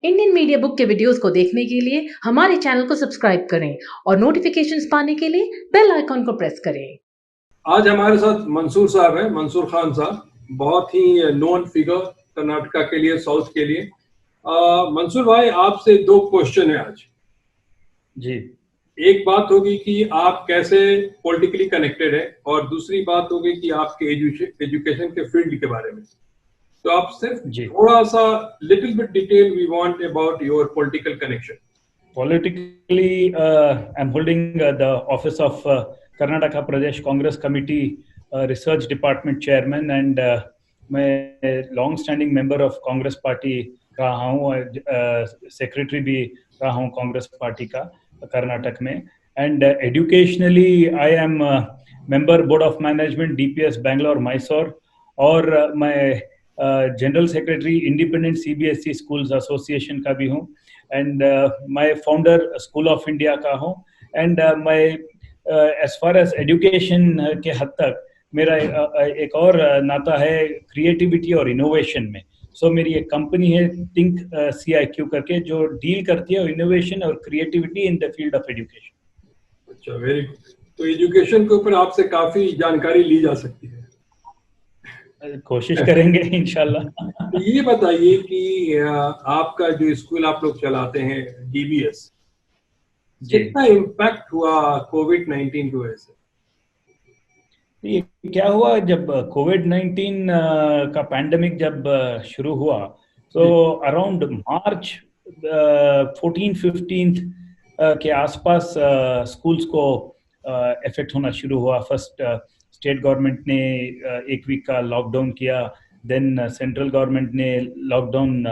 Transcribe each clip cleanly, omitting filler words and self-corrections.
Indian media book के videos को देखने के लिए हमारे चैनल को सब्सक्राइब करें और नोटिफिकेशंस पाने के लिए बेल आइकॉन को प्रेस करें। आज हमारे साथ मंसूर साहब हैं, मंसूर खान साहब, बहुत ही नोन फिगर कर्नाटका के लिए, साउथ के लिए। मंसूर भाई, आपसे दो क्वेश्चन है आज जी। एक बात होगी कि आप कैसे पॉलिटिकली कनेक्टेड है, और दूसरी बात होगी कि आपके एजुकेशन के फील्ड के बारे में। तो आप सिर्फ थोड़ा सा little bit detail we want about your political connection. Politically, I'm holding the office of Karnataka Pradesh Congress Committee Research Department Chairman, and मैं long standing member of Congress Party रहा हूँ, secretary भी रहा हूँ Congress Party का कर्नाटक में, and educationally I am member board of management DPS Bangalore Mysore, और मैं general secretary independent CBSE schools association का भी हूँ, एंड मैं फाउंडर स्कूल ऑफ इंडिया का हूँ, एंड मैं एज फार एज एजुकेशन के हद तक मेरा एक और नाता है क्रिएटिविटी और इनोवेशन में। सो मेरी एक कंपनी है थिंक CIQ करके, जो डील करती है इनोवेशन और creativity in the field of education. अच्छा, वेरी गुड। तो एजुकेशन के ऊपर आपसे काफी जानकारी ली जा सकती है, कोशिश करेंगे इंशाल्लाह। तो ये बताइए कि आपका जो स्कूल आप लोग चलाते हैं DBS, कितना इम्पैक्ट हुआ कोविड-19 की वजह से? ये क्या हुआ, जब कोविड-19 का पैंडेमिक जब शुरू हुआ, तो अराउंड मार्च 14-15 के आसपास स्कूल्स को इफेक्ट होना शुरू हुआ। फर्स्ट स्टेट गवर्नमेंट ने एक वीक का लॉकडाउन किया, देन सेंट्रल गवर्नमेंट ने लॉकडाउन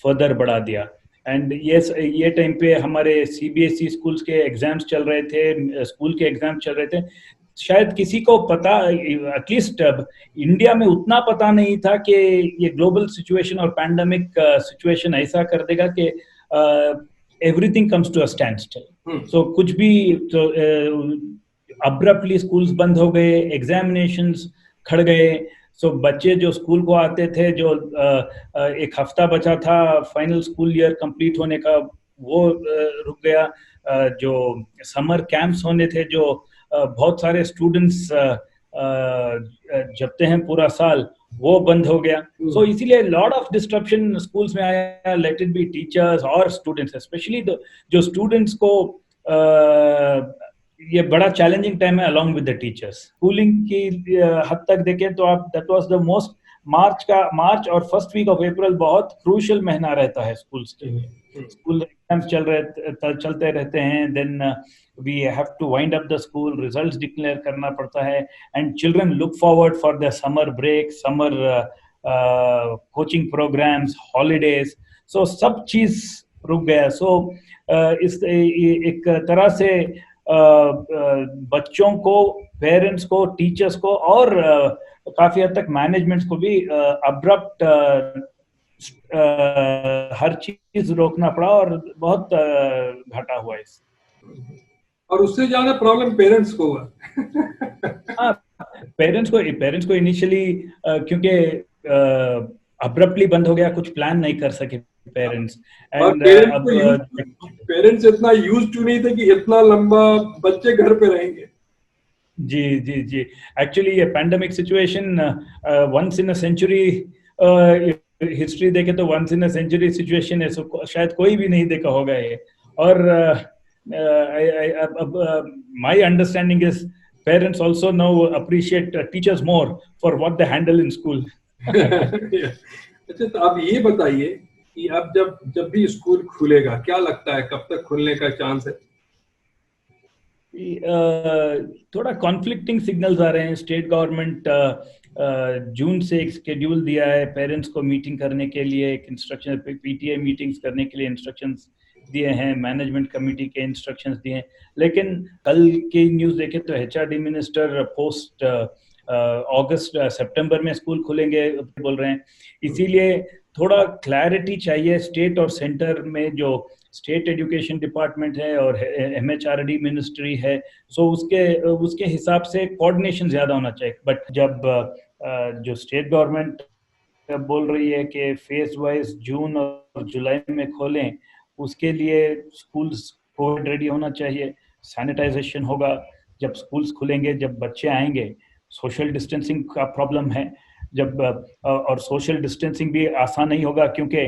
फर्दर बढ़ा दिया, एंड ये टाइम पे हमारे CBSE स्कूल्स के एग्जाम्स चल रहे थे, स्कूल के एग्जाम चल रहे थे। शायद किसी को पता, एटलीस्ट इंडिया में उतना पता नहीं था कि ये ग्लोबल सिचुएशन और पैंडेमिक सिचुएशन ऐसा कर देगा कि everything comes to a standstill. So कुछ भी, तो अब्रप्टली स्कूल्स बंद हो गए, एग्जामिनेशंस खड़ गए। सो बच्चे जो स्कूल को आते थे, जो एक हफ्ता बचा था फाइनल स्कूल ईयर कंप्लीट होने का, वो रुक गया। जो समर कैंप्स होने थे, जो बहुत सारे स्टूडेंट्स जपते हैं पूरा साल, वो बंद हो गया। सो इसीलिए लॉट ऑफ डिस्ट्रप्शन स्कूल्स में आया, लेट इट बी टीचर्स और स्टूडेंट्स, स्पेशली जो स्टूडेंट्स को ये बड़ा चैलेंजिंग टाइम है along with the teachers. Schooling की हद तक देखें तो आप, दैट वाज द मोस्ट, मार्च और फर्स्ट वीक ऑफ अप्रैल बहुत क्रूशियल महीना रहता है स्कूल्स के लिए। स्कूल एग्जाम्स चलते रहते हैं, then we have to wind up the school, results declare करना पड़ता है, and children look forward for the summer break, summer coaching programs, holidays. So सब चीज रुक गया। सो इस एक तरह से बच्चों को, पेरेंट्स को, टीचर्स को और काफी हद तक मैनेजमेंट्स को भी अब्रप्ट हर चीज रोकना पड़ा, और बहुत घाटा हुआ इस। और उससे ज्यादा प्रॉब्लम पेरेंट्स को हुआ। हाँ, पेरेंट्स को इनिशियली, क्योंकि अब्रप्टली बंद हो गया, कुछ प्लान नहीं कर सके पेरेंट्स, एंड पेरेंट्स इतना यूज्ड टू नहीं थे कि इतना लंबा बच्चे घर पे रहेंगे। जी। एक्चुअली ये pandemic situation once in a century, history देखे तो once in a century situation है, शायद कोई भी नहीं देखा होगा ये। और my understanding is parents also now appreciate teachers more for what they handle in school. अच्छा, तो आप ये बताइए कि अब जब भी स्कूल खुलेगा, क्या लगता है कब तक खुलने का चांस है? थोड़ा कॉन्फ्लिक्टिंग सिग्नल्स आ रहे हैं। स्टेट गवर्नमेंट जून से एक शेड्यूल दिया है पेरेंट्स को मीटिंग करने के लिए, एक इंस्ट्रक्शन, PTA मीटिंग्स करने के लिए इंस्ट्रक्शंस दिए हैं, मैनेजमेंट कमेटी के इंस्ट्रक्शंस दिए हैं। लेकिन कल की न्यूज़ देखें तो HRD मिनिस्टर पोस्ट अगस्त सितंबर में स्कूल खुलेंगे बोल रहे हैं। इसीलिए थोड़ा क्लैरिटी चाहिए स्टेट और सेंटर में, जो स्टेट एजुकेशन डिपार्टमेंट है और MHRD मिनिस्ट्री है। सो उसके हिसाब से कोऑर्डिनेशन ज्यादा होना चाहिए। बट जब जो स्टेट गवर्नमेंट बोल रही है कि फेज वाइज जून और जुलाई में खोलें, उसके लिए स्कूल्स कोविड रेडी होना चाहिए, सैनिटाइजेशन होगा जब स्कूल्स खुलेंगे, जब बच्चे आएंगे। सोशल डिस्टेंसिंग का प्रॉब्लम है, जब और सोशल डिस्टेंसिंग भी आसान नहीं होगा, क्योंकि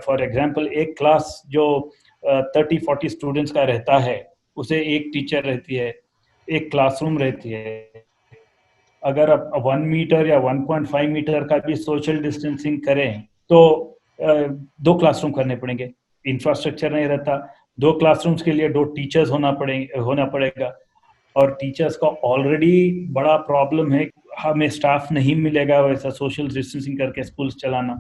फॉर एग्जांपल एक क्लास जो 30-40 स्टूडेंट्स का रहता है, उसे एक टीचर रहती है, एक क्लासरूम रहती है। अगर आप 1 मीटर या 1.5 मीटर का भी सोशल डिस्टेंसिंग करें तो 2 क्लासरूम करने पड़ेंगे, इंफ्रास्ट्रक्चर नहीं रहता। 2 क्लासरूम्स के लिए 2 टीचर्स होना पड़ेगा, और टीचर्स का ऑलरेडी बड़ा प्रॉब्लम है, हमें स्टाफ नहीं मिलेगा वैसा सोशल डिस्टेंसिंग करके स्कूल्स चलाना।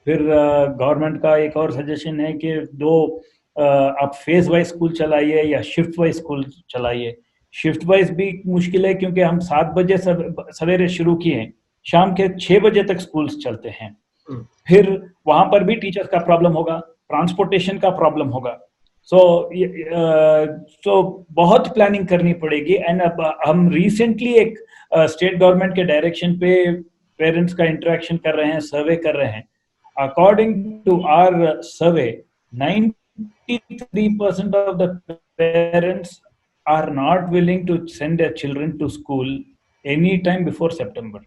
फिर गवर्नमेंट का एक और सजेशन है कि आप फेज वाइज स्कूल चलाइए या शिफ्ट वाइज स्कूल चलाइए। शिफ्ट वाइज भी मुश्किल है, क्योंकि हम 7 बजे सवेरे शुरू किए, शाम के 6 बजे तक स्कूल्स चलते हैं। फिर वहां पर भी टीचर्स का प्रॉब्लम होगा, ट्रांसपोर्टेशन का प्रॉब्लम होगा। सो बहुत प्लानिंग करनी पड़ेगी। एंड अब हम रिसेंटली एक स्टेट गवर्नमेंट के डायरेक्शन पे पेरेंट्स का इंटरेक्शन कर रहे हैं, सर्वे कर रहे हैं। According to our survey, 93% of the parents are not willing to send their children to school any time before September.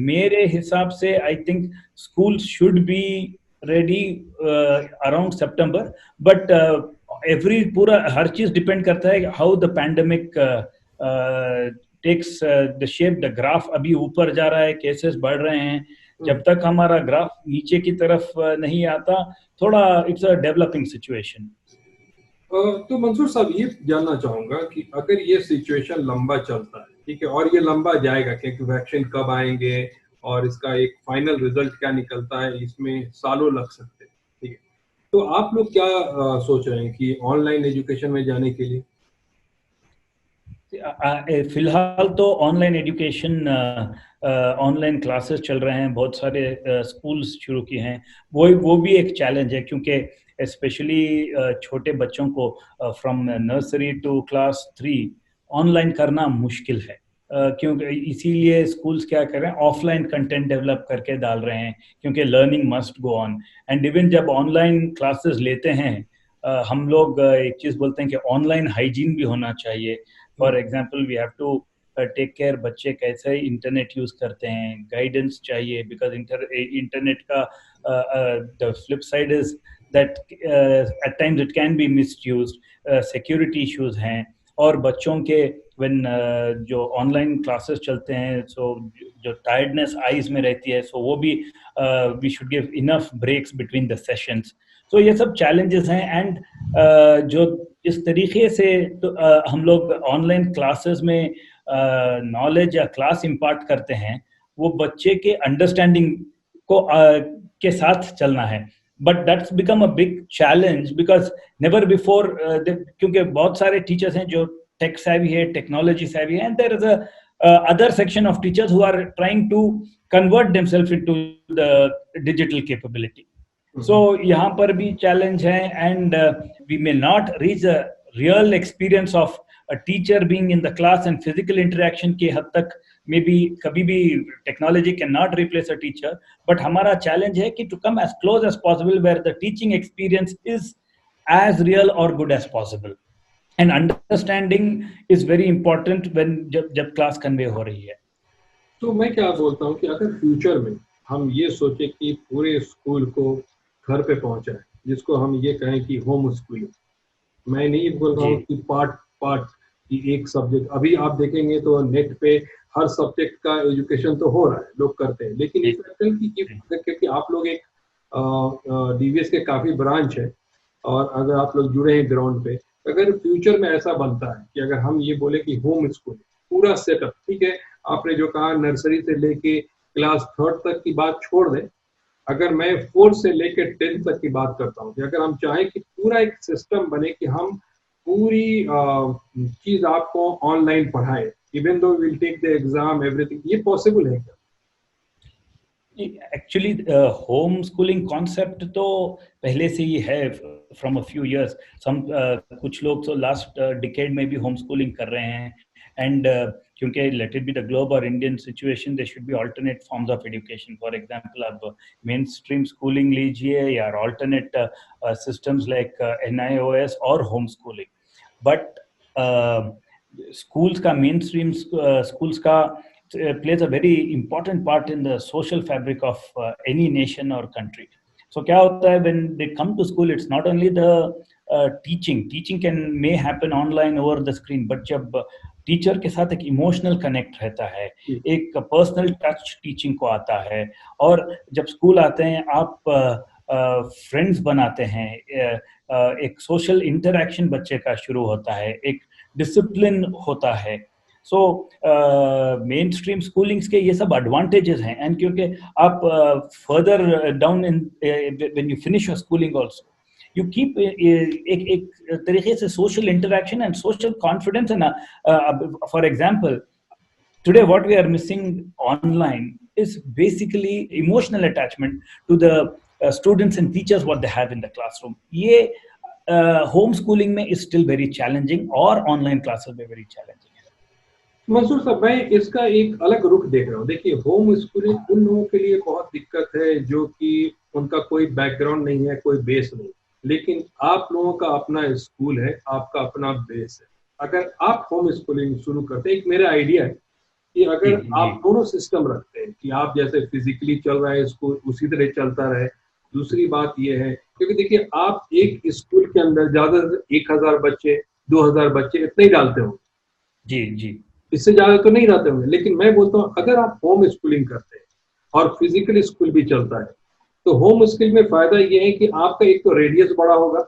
मेरे हिसाब से I think school should be ready around September, but पूरा हर चीज डिपेंड करता है how the pandemic takes the shape. The graph अभी ऊपर जा रहा है, केसेस बढ़ रहे हैं। जब तक हमारा ग्राफ नीचे की तरफ नहीं आता, थोड़ा इट्स अ डेवलपिंग सिचुएशन। तो मंसूर साहब, ये जानना चाहूंगा कि अगर ये सिचुएशन लंबा चलता है, ठीक है, और ये लंबा जाएगा, क्योंकि वैक्सीन कब आएंगे और इसका एक फाइनल रिजल्ट क्या निकलता है, इसमें सालों लग सकते हैं, ठीक है, तो आप लोग क्या सोच रहे हैं कि ऑनलाइन एजुकेशन में जाने के लिए? फिलहाल तो ऑनलाइन एजुकेशन, ऑनलाइन क्लासेस चल रहे हैं, बहुत सारे स्कूल्स शुरू किए हैं। वो भी एक चैलेंज है, क्योंकि स्पेशली छोटे बच्चों को from nursery to class 3 online करना मुश्किल है। क्योंकि इसीलिए स्कूल्स क्या कर रहे हैं, ऑफलाइन कंटेंट डेवलप करके डाल रहे हैं, क्योंकि learning must go on. And even जब ऑनलाइन क्लासेस लेते हैं, हम लोग एक चीज़ बोलते हैं कि ऑनलाइन हाइजीन भी होना चाहिए। For example, we have to take care बच्चे कैसे इंटरनेट यूज करते हैं, गाइडेंस चाहिए, बिकॉज इंटरनेट का the flip side is that at times it can be misused, security issues हैं। और बच्चों के व्हेन जो ऑनलाइन क्लासेस चलते हैं, सो जो टायर्डनेस आईज में रहती है, सो वो भी we should give enough breaks between the sessions. तो ये सब चैलेंजेस हैं। एंड जो इस तरीके से तो हम लोग ऑनलाइन क्लासेस में नॉलेज या क्लास इम्पार्ट करते हैं, वो बच्चे के अंडरस्टैंडिंग को के साथ चलना है। But that's become a big challenge, because never before, क्योंकि बहुत सारे टीचर्स हैं जो टेक savvy है, टेक्नोलॉजी savvy है, and there is a other section of teachers who are trying to convert themselves into the digital capability. So यहाँ पर भी चैलेंज है, and we may not reach a real experience of a teacher being in the class and physical interaction के हद तक। Maybe कभी भी technology can not replace a teacher, but हमारा चैलेंज है कि to come as close as possible where the teaching experience is as real और good as possible. And understanding is very important when जब class convey हो रही है। तो मैं क्या बोलता हूँ कि अगर फ्यूचर में हम ये सोचे कि पूरे स्कूल को घर पे पहुंचाए, जिसको हम ये कहें कि होम स्कूलिंग, मैं नहीं बोल रहा हूँ कि पार्ट की एक सब्जेक्ट। अभी आप देखेंगे तो नेट पे हर सब्जेक्ट का एजुकेशन तो हो रहा है, लोग करते हैं, लेकिन इस क्योंकि आप लोग एक डीवीएस के काफी ब्रांच है, और अगर आप लोग जुड़े हैं ग्राउंड पे, अगर फ्यूचर में ऐसा बनता है कि अगर हम ये बोले कि होम स्कूल पूरा सेटअप, ठीक है, आपने जो कहा नर्सरी से लेके क्लास 3 तक की बात छोड़ दें, अगर मैं 4 से लेके 10 तक की बात करता हूँ कि अगर हम चाहें कि पूरा एक सिस्टम बने कि हम पूरी चीज आपको ऑनलाइन पढ़ाए, even though will take the exam everything, ये पॉसिबल है क्या? एक्चुअली होम स्कूलिंग कॉन्सेप्ट तो पहले से ही है, फ्रॉम अ फ्यू इयर्स। कुछ लोग तो लास्ट डिकेड में भी होम स्कूलिंग कर रहे हैं। एंड क्योंकि let it be the globe or Indian situation, there should be alternate forms of education. For example, अब mainstream schooling लीजिए या alternate systems like NIOS or homeschooling. But schools का mainstream schools का plays a very important part in the social fabric of any nation or country. So क्या होता है when they come to school, it's not only the teaching may happen online over the screen, but जब teacher के साथ एक emotional connect रहता है, एक पर्सनल टच टीचिंग को आता है, और जब स्कूल आते हैं आप फ्रेंड्स बनाते हैं, एक सोशल इंटरेक्शन बच्चे का शुरू होता है, एक डिसिप्लिन होता है. सो मेन स्ट्रीम स्कूलिंग्स के ये सब एडवांटेजेस हैं. एंड क्योंकि आप further down in when you finish your schooling also, you keep एक तरीके से social interaction and social confidence. And for example, today what we are missing online is basically emotional attachment to the students and teachers what they have in the classroom. ये homeschooling में is still very challenging, और online classes में very challenging है. मंसूर साहब, मैं इसका एक अलग रुख देख रहा हूँ. देखिए, होम स्कूलिंग उन लोगों के लिए बहुत दिक्कत है जो कि उनका कोई बैकग्राउंड नहीं है, कोई बेस नहीं. लेकिन आप लोगों का अपना स्कूल है, आपका अपना बेस है. अगर आप होम स्कूलिंग शुरू करते हैं, एक मेरा आइडिया है कि अगर आप दोनों सिस्टम रखते हैं कि आप जैसे फिजिकली चल रहा है स्कूल उसी तरह चलता रहे. दूसरी बात ये है, क्योंकि देखिए आप एक स्कूल के अंदर ज्यादा 1000 बच्चे 2000 बच्चे इतने ही डालते होंगे. जी, इससे ज्यादा तो नहीं डालते होंगे. लेकिन मैं बोलता हूँ अगर आप होम स्कूलिंग करते हैं और फिजिकल स्कूल भी चलता है, तो होम स्कूल में फायदा ये है कि आपका एक तो रेडियस बड़ा होगा.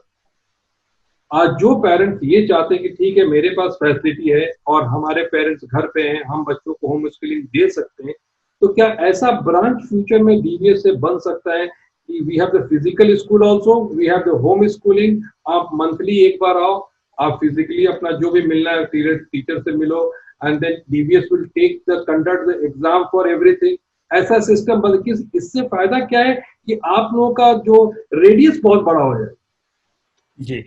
आज जो पेरेंट्स ये चाहते हैं कि ठीक है मेरे पास फैसिलिटी है और हमारे पेरेंट्स घर पे हैं, हम बच्चों को होम स्कूलिंग दे सकते हैं, तो क्या ऐसा ब्रांच फ्यूचर में डीवीएस से बन सकता है कि we have the physical school also, we have the home schooling. आप मंथली एक बार आओ, आप फिजिकली अपना जो भी मिलना है टीचर से मिलो, and then DVS will take the conduct the exam for everything. ऐसा सिस्टम बल्कि इससे फायदा क्या है कि आप लोगों का जो रेडियस बहुत बड़ा हो जाए. जी,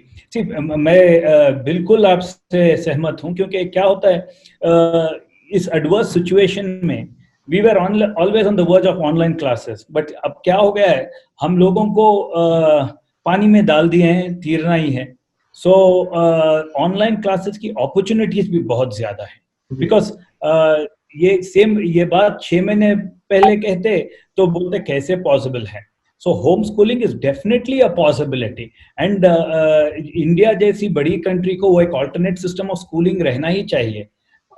मैं बिल्कुल आपसे सहमत हूं, क्योंकि क्या होता है इस एडवर्स सिचुएशन में we were always on the verge of online classes. But अब क्या हो गया है, हम लोगों को पानी में डाल दिए हैं, तैरना ही है. सो ऑनलाइन क्लासेस की अपॉर्चुनिटीज भी बहुत ज्यादा है. बिकॉज ये बात 6 महीने पहले कहते तो बोलते कैसे पॉसिबल है. So home schooling is definitely a possibility. And India जैसी बड़ी कंट्री को वो एक ऑल्टरनेट सिस्टम ऑफ स्कूलिंग रहना ही चाहिए.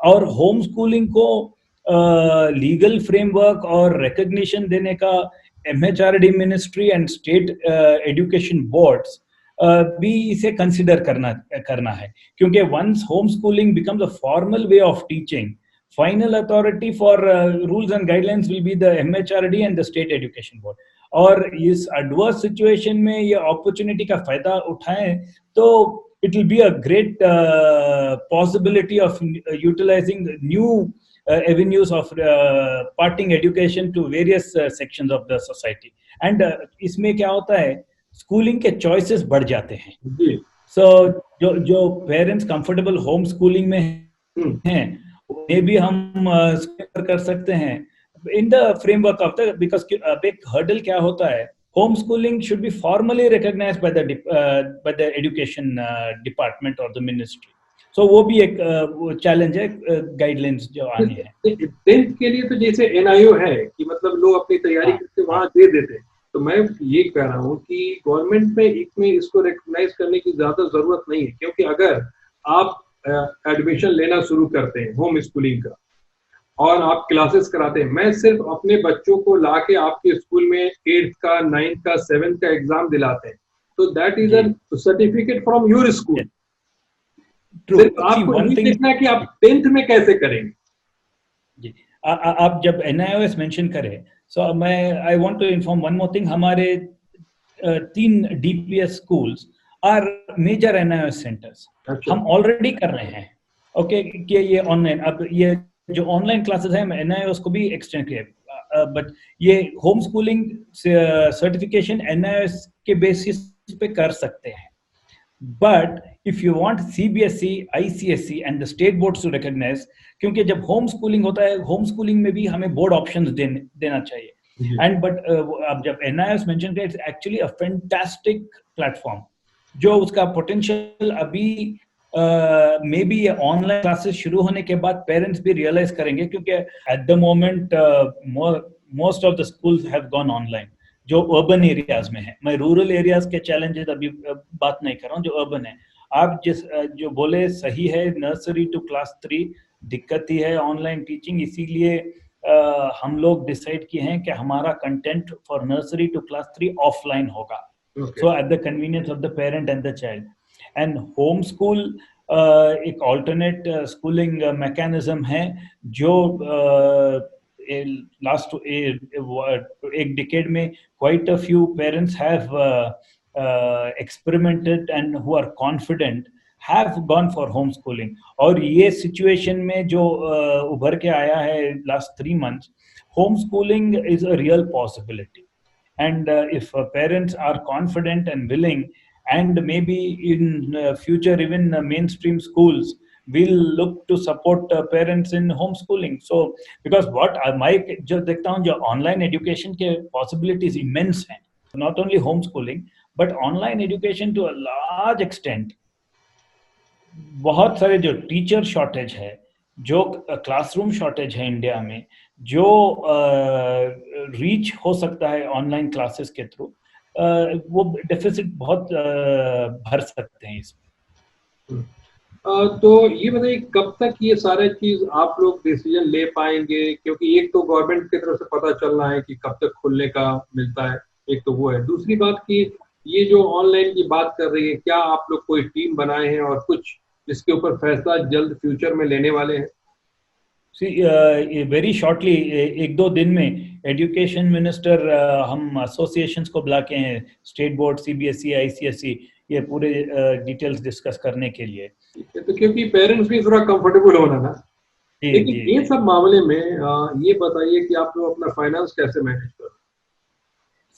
और होम स्कूलिंग को लीगल फ्रेमवर्क और रिकॉग्निशन देने का MHRD ministry and state education boards भी इसे कंसिडर करना है. क्योंकि once home schooling becomes a formal way of teaching, final authority for rules and guidelines will be the MHRD and the state education board. और इस adverse situation में ये opportunity का फायदा उठाएं तो it will be a great possibility of utilizing new avenues of imparting education to various sections of the society. And इसमें क्या होता है, schooling के choices बढ़ जाते हैं. So जो parents comfortable home schooling में हैं उन्हें भी हम कर सकते हैं in the framework of the, because अब एक हर्डल क्या होता है, home schooling should be formally recognised by the education department और द मिनिस्ट्री. सो वो भी एक चैलेंज है, गाइडलाइंस जो आनी है. 10th के लिए तो जैसे NIO है कि मतलब लोग अपनी तैयारी करके वहां दे देते हैं. तो मैं ये कह रहा हूँ कि गवर्नमेंट में इसको रिकॉग्नाइज करने की ज्यादा जरूरत नहीं है. क्योंकि अगर आप एडमिशन लेना शुरू करते हैं होम स्कूलिंग का और आप क्लासेस कराते हैं, मैं सिर्फ अपने बच्चों को लाके आपके स्कूल में 8th का 9th का 7th का एग्जाम दिलाते हैं, तो that is a certificate from your school. सिर्फ आपको नहीं देखना है कि आप 10th में कैसे करेंगे. जी, आप जब NIOS मेंशन करें, सो मैं I want to inform one more thing. हमारे 3 DPS schools are major NIOS centres. हम ऑलरेडी कर रहे हैं ओके कि ये ऑनलाइन, अब ये जो ऑनलाइन क्लासेस हैं NIOS को भी एक्सटेंड किया. बट ये होम स्कूलिंग सर्टिफिकेशन NIOS के बेसिस पे कर सकते हैं. But if you want CBSE, ICSE and the state boards to recognize, क्योंकि जब होम स्कूलिंग होता है, होम स्कूलिंग में भी हमें बोर्ड ऑप्शंस देना चाहिए. एंड बट अब जब NIOS मेंशन किया, it's actually a fantastic platform. जो उसका पोटेंशियल अभी मे बी ये ऑनलाइन क्लासेस शुरू होने के बाद पेरेंट्स भी रियलाइज करेंगे, क्योंकि at the moment most of the schools have gone online, जो अर्बन एरियाज में है. मैं रूरल एरियाज के चैलेंजेस अभी बात नहीं कर रहा हूँ, जो अर्बन है. आप जो बोले सही है, नर्सरी टू क्लास 3 दिक्कत ही है ऑनलाइन टीचिंग. इसीलिए हम लोग डिसाइड किए हैं कि हमारा content for nursery to class 3 offline होगा, so at the convenience of the parent and the child. And home school एक ऑल्टरनेट स्कूलिंग मैकेनिज्म है, जो लास्ट एक डिकेड में quite a few parents have experimented and who are confident have gone for homeschooling. और ये situation में जो उभर के आया है last 3 months, homeschooling is a real possibility. And if parents are confident and willing, and maybe in future even mainstream schools will look to support parents in homeschooling. So because what मैं जो देखता हूँ, जो online education के possibilities immense हैं, not only homeschooling but online education to a large extent. बहुत सारे जो टीचर शॉर्टेज है, जो क्लासरूम शॉर्टेज है इंडिया में, जो रीच हो सकता है ऑनलाइन क्लासेस के थ्रू, वो डेफिसिट बहुत भर सकते हैं इसमें. तो ये बताइए, कब तक ये सारे चीज आप लोग डिसीजन ले पाएंगे? क्योंकि एक तो गवर्नमेंट की तरफ से पता चल रहा है कि कब तक खुलने का मिलता है, एक तो वो है. दूसरी बात कि ये जो ऑनलाइन की बात कर रही है, क्या आप लोग कोई टीम बनाए हैं और कुछ इसके ऊपर फैसला जल्द फ्यूचर में लेने वाले हैं? वेरी शॉर्टली, 1-2 दिन में एजुकेशन मिनिस्टर हम एसोसिएशंस को बुला के हैं, स्टेट बोर्ड, CBSE, ICSE, ये पूरे डिटेल्स डिस्कस करने के लिए. तो क्योंकि पेरेंट्स भी थोड़ा कंफर्टेबल होना ना. लेकिन ये सब मामले में ये बताइए कि आप लोग अपना फाइनेंस कैसे मैनेज कर रहे हैं?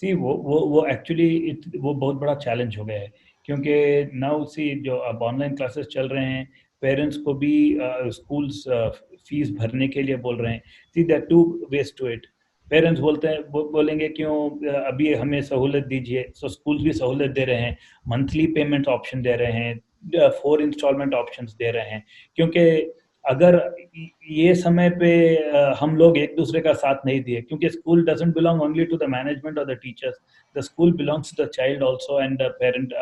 सी वो एक्चुअली वो बहुत बड़ा चैलेंज हो गया है, क्योंकि नाउ सी जो अब ऑनलाइन क्लासेस चल रहे हैं, पेरेंट्स को भी स्कूल्स फीस भरने के लिए बोल रहे हैं. See there two ways to it. Parents बोलेंगे क्यों अभी हमें सहूलत दीजिए, सो स्कूल्स भी सहूलत दे रहे हैं, मंथली पेमेंट ऑप्शन दे रहे हैं, 4 इंस्टॉलमेंट ऑप्शंस दे रहे हैं. क्योंकि अगर ये समय पे हम लोग एक दूसरे का साथ नहीं दिए, क्योंकि school doesn't belong only to the management और the teachers, the school belongs to the child also and the parent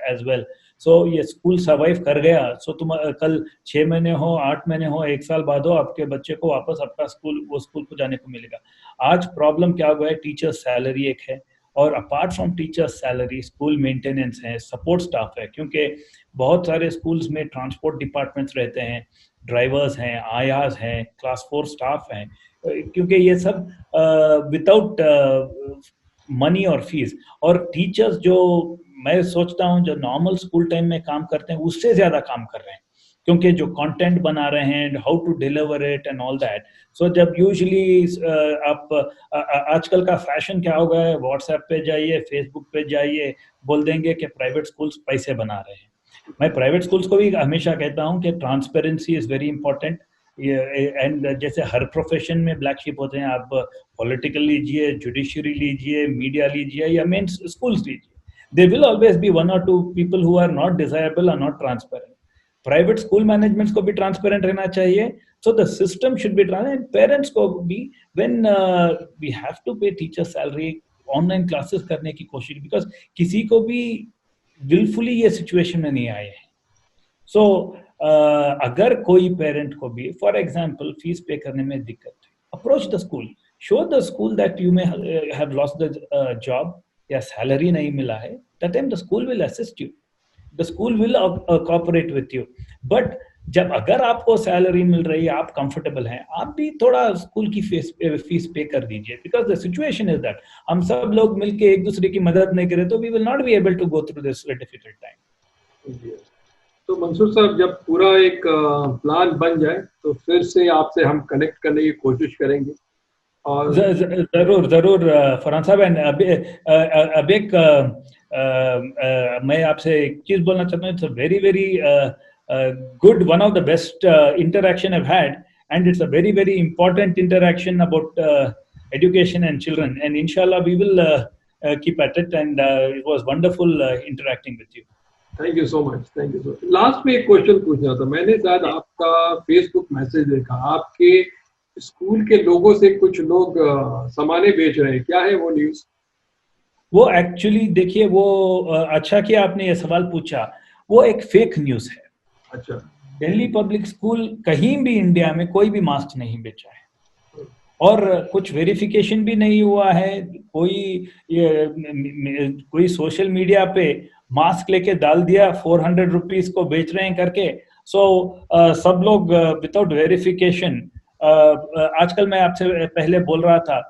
as well. So ये स्कूल सर्वाइव कर गया, सो तुम कल 6 महीने हो, 8 महीने हो, 1 साल बाद हो, आपके बच्चे को वापस आपका स्कूल को जाने को मिलेगा. आज प्रॉब्लम क्या हुआ है, टीचर सैलरी एक है, और apart from teachers salary school maintenance है, सपोर्ट स्टाफ है, क्योंकि बहुत सारे स्कूल्स में ट्रांसपोर्ट डिपार्टमेंट्स रहते हैं, ड्राइवर्स हैं, आयाज हैं, क्लास 4 स्टाफ हैं, क्योंकि ये सब विदाउट मनी और फीस. और टीचर्स जो मैं सोचता हूँ जो नॉर्मल स्कूल टाइम में काम करते हैं उससे ज्यादा काम कर रहे हैं, क्योंकि जो कंटेंट बना रहे हैं, how to deliver it and all that. So जब यूजुअली आप आजकल का फैशन क्या हो गया है, व्हाट्सएप पे जाइए, फेसबुक पे जाइए, बोल देंगे कि प्राइवेट स्कूल्स पैसे बना रहे हैं. मैं प्राइवेट स्कूल्स को भी हमेशा कहता हूं कि transparency is very important. And जैसे हर प्रोफेशन में ब्लैक शिप होते हैं, आप पॉलिटिकल लीजिए, जुडिशरी लीजिए, मीडिया लीजिए या मेन स्कूल्स लीजिए, there will always be 1 or 2 people who are not desirable or not transparent. Private school managements को भी ट्रांसपेरेंट रहना चाहिए, so the system should be transparent. Parents को भी व्हेन वी हैव टू पे टीचर सैलरी, ऑनलाइन क्लासेस करने की कोशिश, बिकॉज किसी को भी विलफुली ये सिचुएशन में नहीं आए हैं. सो अगर कोई पेरेंट को भी फॉर एग्जांपल फीस पे करने में दिक्कत है, approach the school, show the school that you may have lost the job या सैलरी नहीं मिला है. That time the school will assist you, the school will cooperate with you. But जब अगर आपको सैलरी मिल रही है, आप कंफर्टेबल हैं, आप भी थोड़ा स्कूल की फीस पे कर दीजिए, because the situation is that हम सब लोग मिलके एक दूसरे की मदद नहीं करें तो we will not be able to go through this difficult time. तो मंसूर साहब, जब पूरा एक प्लान बन जाए तो फिर से आपसे हम कनेक्ट करने की कोशिश करेंगे. और जरूर जरूर फरहान साहब एंड अब एक मैं आपसे एक चीज बोलना चाहता हूँ. It's a very very good, one of the best interaction I've had, and it's a very very important interaction about education and children, and inshallah we will keep at it, and it was wonderful interacting with you. Thank you so much, thank you so much. Last में एक question पूछना था. मैंने शायद आपका Facebook message देखा, आपके school के लोगों से कुछ लोग सामानें बेच रहे हैं, क्या है वो न्यूज़? वो एक्चुअली देखिए, वो अच्छा कि आपने ये सवाल पूछा. वो एक फेक न्यूज़ है. अच्छा. दिल्ली पब्लिक स्कूल कहीं भी इंडिया में कोई भी मास्क नहीं बेचा है, और कुछ वेरिफिकेशन भी नहीं हुआ है. कोई सोशल मीडिया पे मास्क लेके डाल दिया, 400 रुपीज को बेच रहे हैं करके. सो सब लोग विदाउट वेरिफिकेशन. आजकल मैं आपसे पहले बोल रहा था,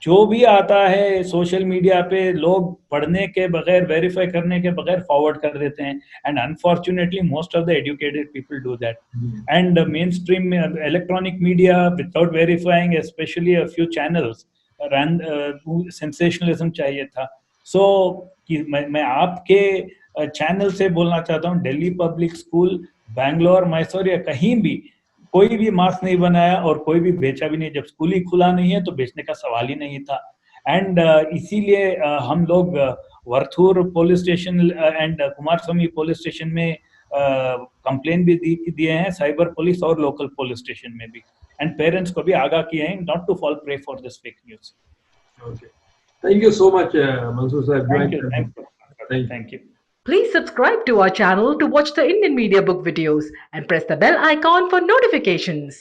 जो भी आता है सोशल मीडिया पे लोग पढ़ने के बगैर, वेरीफाई करने के बगैर फॉरवर्ड कर देते हैं, and unfortunately most of the educated people do that. And main stream electronic media without verifying, specially a few channels, sensationalism चाहिए था. सो मैं आपके चैनल से बोलना चाहता हूँ, दिल्ली पब्लिक स्कूल, बैंगलोर, मैसूर या कहीं भी कोई भी मास्क नहीं बनाया और कोई भी बेचा भी नहीं. जब स्कूल ही खुला नहीं है तो बेचने का सवाल ही नहीं था. एंड इसीलिए हम लोग Varthur police station and Kumaraswamy police station में कंप्लेन भी दिए हैं, साइबर पुलिस और लोकल पुलिस स्टेशन में भी, एंड पेरेंट्स को भी आगाह किए हैं not to fall prey for this fake news. Okay, thank you so much Mansoor Sahab. Thank you. Please subscribe to our channel to watch the Indian Media Book videos and press the bell icon for notifications.